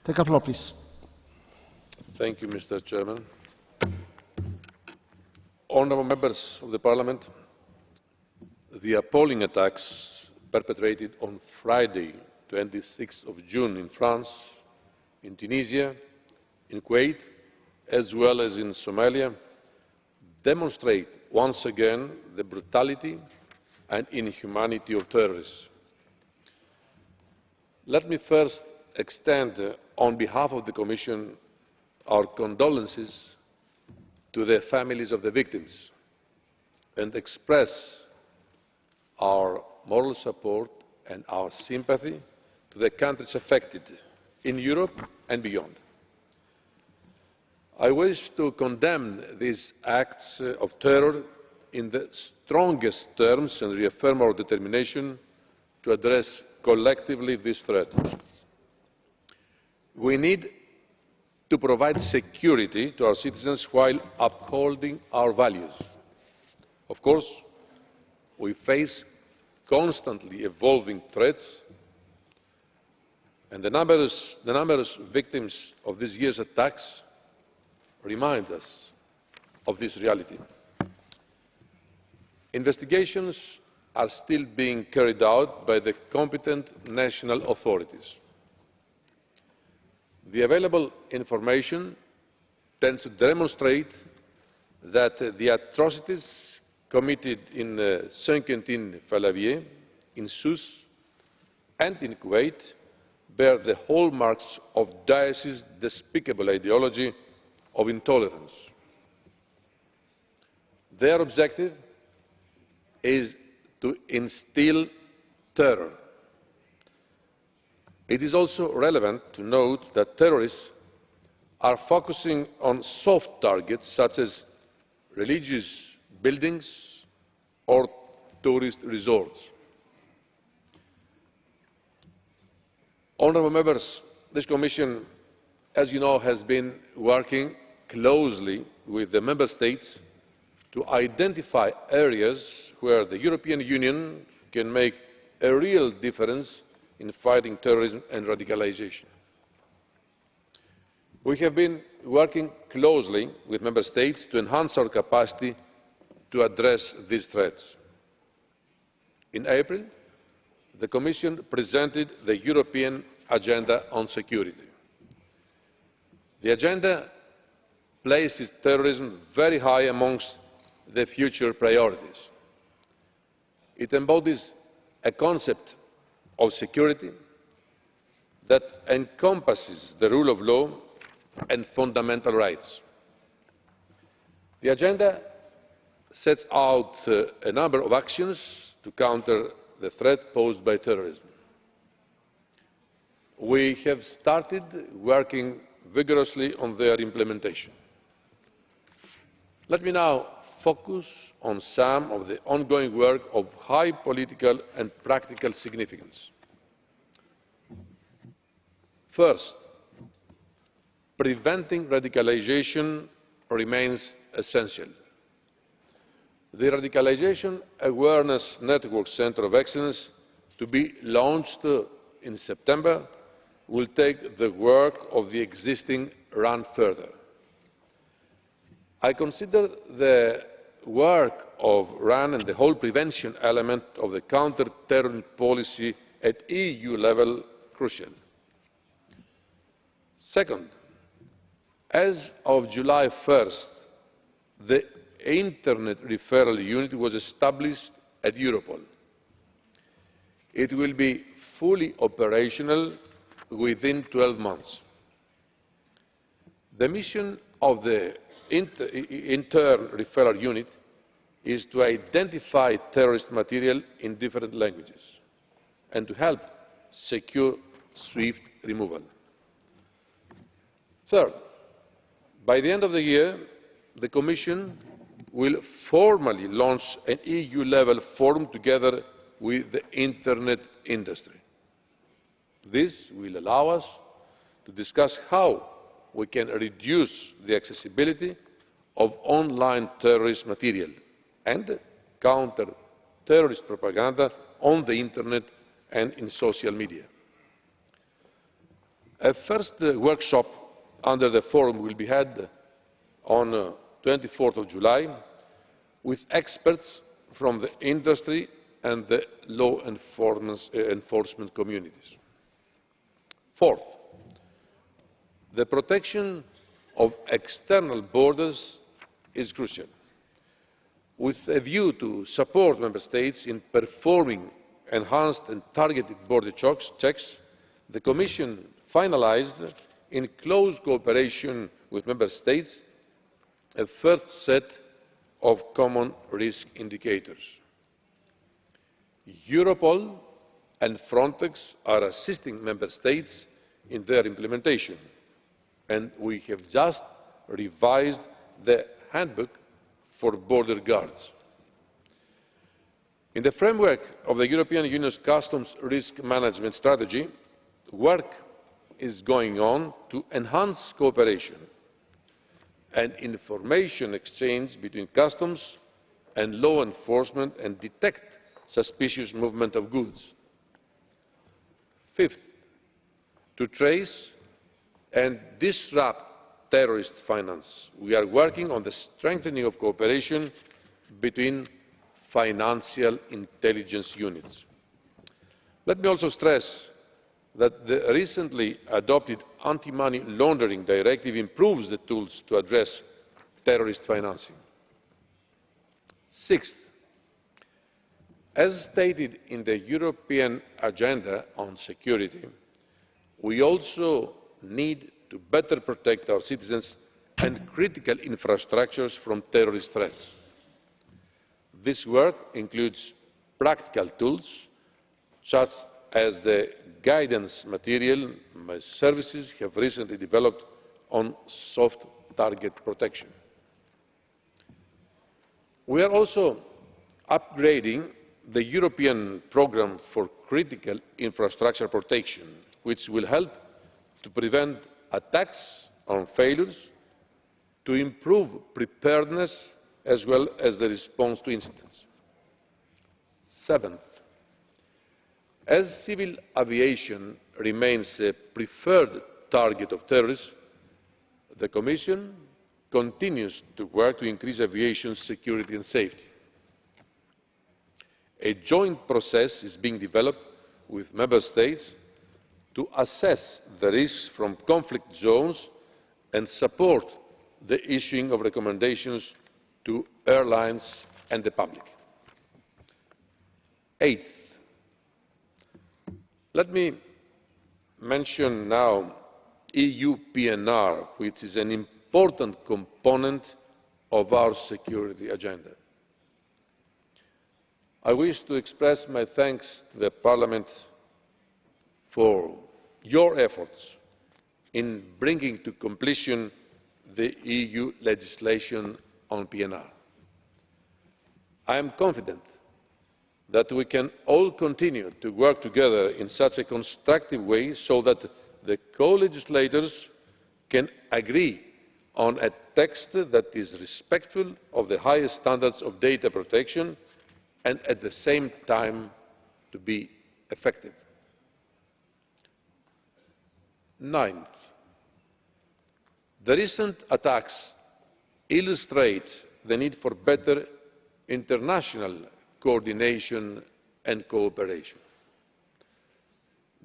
Take the floor, please. Thank you, Mr. Chairman. Honourable members of the Parliament, the appalling attacks perpetrated on Friday, 26 June in France, in Tunisia, in Kuwait, as well as in Somalia, demonstrate once again the brutality and inhumanity of terrorists. Let me first extend, on behalf of the Commission, our condolences to the families of the victims and express our moral support and our sympathy to the countries affected in Europe and beyond. I wish to condemn these acts of terror in the strongest terms and reaffirm our determination to address collectively this threat. We need to provide security to our citizens while upholding our values. Of course, we face constantly evolving threats, and the numerous victims of this year's attacks remind us of this reality. Investigations are still being carried out by the competent national authorities. The available information tends to demonstrate that the atrocities committed in Saint-Quentin-Fallavier, in Sousse and in Kuwait bear the hallmarks of Daesh's despicable ideology of intolerance. Their objective is to instill terror. It is also relevant to note that terrorists are focusing on soft targets such as religious buildings or tourist resorts. Honourable members, this Commission, as you know, has been working closely with the Member States to identify areas where the European Union can make a real difference in fighting terrorism and radicalisation. We have been working closely with Member States to enhance our capacity to address these threats. In April, the Commission presented the European Agenda on Security. The agenda places terrorism very high amongst the future priorities. It embodies a concept of security that encompasses the rule of law and fundamental rights. The agenda sets out a number of actions to counter the threat posed by terrorism. We have started working vigorously on their implementation. Let me now focus on some of the ongoing work of high political and practical significance. First, preventing radicalisation remains essential. The Radicalisation Awareness Network Centre of Excellence, to be launched in September, will take the work of the existing run further. I consider the work of RAN and the whole prevention element of the counter-terrorism policy at EU level crucial. Second, as of July 1st, the Internet Referral Unit was established at Europol. It will be fully operational within 12 months. The mission of the Intern Referral Unit is to identify terrorist material in different languages and to help secure swift removal. Third, by the end of the year, the Commission will formally launch an EU-level forum together with the Internet industry. This will allow us to discuss how we can reduce the accessibility of online terrorist material and counter terrorist propaganda on the Internet and in social media. A first workshop under the forum will be held on 24 July with experts from the industry and the law enforcement communities. Fourth, the protection of external borders is crucial. With a view to support Member States in performing enhanced and targeted border checks, the Commission finalised, in close cooperation with Member States, a first set of common risk indicators. Europol and Frontex are assisting Member States in their implementation, and we have just revised the handbook for border guards. In the framework of the European Union's customs risk management strategy, work is going on to enhance cooperation and information exchange between customs and law enforcement and detect suspicious movement of goods. Fifth, to trace and disrupt terrorist finance, we are working on the strengthening of cooperation between financial intelligence units. Let me also stress that the recently adopted Anti-Money Laundering Directive improves the tools to address terrorist financing. Sixth, as stated in the European Agenda on Security, we also need to better protect our citizens and critical infrastructures from terrorist threats. This work includes practical tools such as the guidance material my services have recently developed on soft target protection. We are also upgrading the European Programme for Critical Infrastructure Protection, which will help to prevent attacks on failures, to improve preparedness as well as the response to incidents. Seventh, as civil aviation remains a preferred target of terrorists, the Commission continues to work to increase aviation security and safety. A joint process is being developed with Member States to assess the risks from conflict zones and support the issuing of recommendations to airlines and the public. Eighth, let me mention now EU PNR, which is an important component of our security agenda. I wish to express my thanks to the Parliament for your efforts in bringing to completion the EU legislation on PNR. I am confident that we can all continue to work together in such a constructive way so that the co-legislators can agree on a text that is respectful of the highest standards of data protection and at the same time to be effective. Ninth, the recent attacks illustrate the need for better international coordination and cooperation.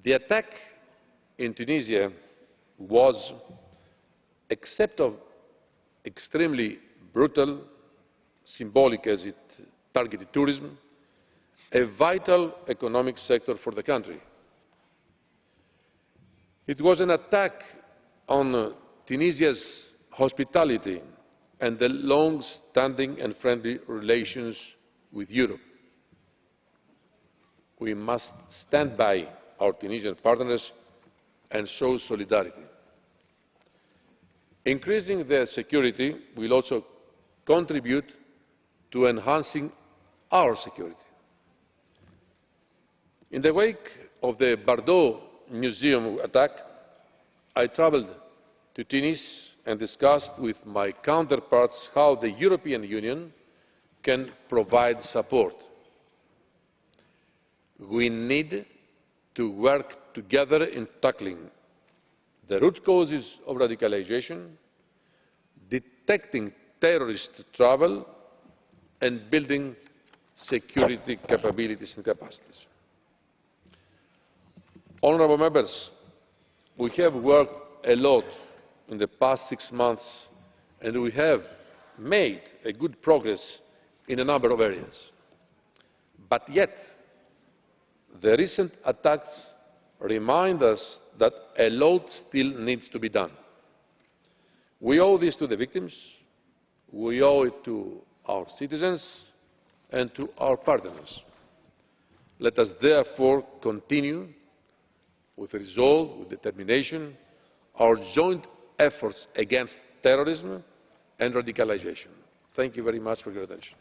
The attack in Tunisia was, except of extremely brutal, symbolic as it targeted tourism, a vital economic sector for the country. It was an attack on Tunisia's hospitality and the long-standing and friendly relations with Europe. We must stand by our Tunisian partners and show solidarity. Increasing their security will also contribute to enhancing our security. In the wake of the Bardo Museum attack, I travelled to Tunis and discussed with my counterparts how the European Union can provide support. We need to work together in tackling the root causes of radicalisation, detecting terrorist travel, and building security capabilities and capacities. Honourable Members, we have worked a lot in the past 6 months and we have made good progress in a number of areas. But yet, the recent attacks remind us that a lot still needs to be done. We owe this to the victims, we owe it to our citizens and to our partners. Let us therefore continue with resolve, with determination, our joint efforts against terrorism and radicalisation. Thank you very much for your attention.